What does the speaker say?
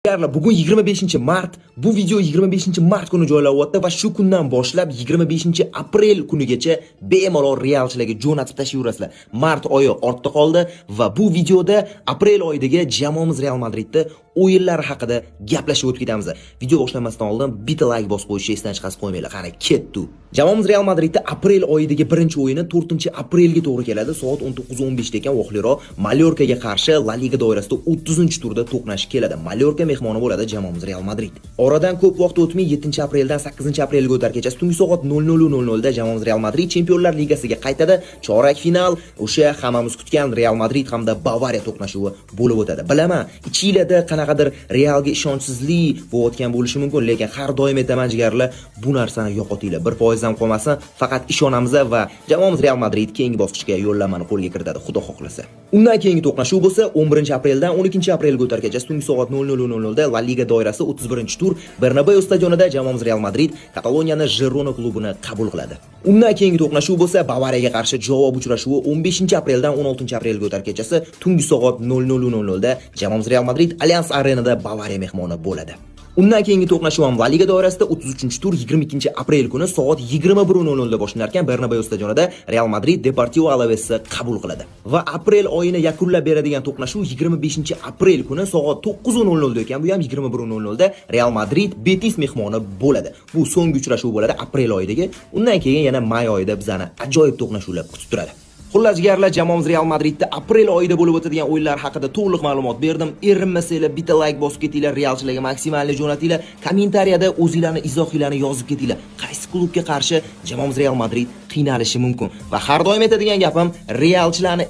Bugun 25-mart, bu video 25-mart kuni joylanayapti va shu kundan boshlab 25-aprel kunigacha bemalol realchilarga jo'natib tashlayverasizlar. Mart oyi ortda qoldi va bu videoda aprel oyidagi jamoamiz Real Madridda o'yinlar haqida gaplashib o'tib ketamiz. Video boshlanmasdan oldin bitta like bosib qo'yishni esdan chiqarib qo'ymanglar. Qani ketdi. Jamoamiz Real Madridda aprel oyidagi birinchi o'yini 4-aprelga to'g'ri keladi. Soat 19:15 da ekan voqliroq Mallorkaga qarshi La Liga doirasida 30-turda to'qnash keladi. Mallorka mehmoni bo'ladi jamoamiz Real Madrid. Oradan ko'p vaqt o'tmay 7-apreldan 8-aprelga o'tar kechasi tungi soat 00:00 da jamoamiz Real Madrid Chempionlar Ligasiga qaytadi. Chorak final o'sha hammamiz kutgan Real Madrid hamda Bavariya to'qnashuvi bo'lib o'tadi. Bilaman, ichingizda qanaqadir Realga ishonchsizlik bo'layotgan bo'lishi mumkin, lekin har doim aytaman jigarlar, bu narsani yo'qotinglar. 1% ham qolmasin, faqat ishonamiz va jamoamiz Real Madrid keyingi bosqichga yo'llanmani qo'lga kiritadi, xudo xohlasa. Undan keyingi to'qnashuv bo'lsa 11-apreldan 12-aprelga o'tar kechasi tungi soat 00:00 da La Liga doirasida 31-tur Bernabeu stadionida jamoamiz Real Madrid Kataloniyani Girona klubini qabul qiladi. Undan keyingi to'qnashuv bo'lsa Bavariyaga qarshi javob uchrashuvi 15-apreldan 16-aprelga o'tar kechasi tungi soat 00:00 da jamoamiz Real Madrid Allianz Arenada Bavariya mehmoni bo'ladi. Undan keyingi to'qnashuv ham La Liga doirasida 33-tur 22-aprel kuni soat 21:00 da boshlanar ekan Bernabeu stadionida Real Madrid Deportivo Alavesni qabul qiladi. Va aprel oyini yakunlab beradigan to'qnashuv 25-aprel kuni soat 9:00 da ekan, bu ham 21:00 da Real Madrid Betis mehmoni bo'ladi. Bu so'nggi uchrashuv bo'ladi aprel oyidagi. Undan keyin yana may oyida bizani ajoyib to'qnashuvlar kutib turadi. Xullas jigarlar, jamoamiz Real Madridda aprel oyida bo'lib o'tadigan o'yinlar haqida to'liq ma'lumot berdim. Erinmasanglar bitta like bosib ketinglar, realchilarga maksimalni jo'natinglar. Kommentariyada o'zingizlarning izohinglarni yozib ketinglar. Qaysi klubga qarshi jamoamiz Real Madrid qiynalishi mumkin? Va har doim aytadigan gapim, realchilarni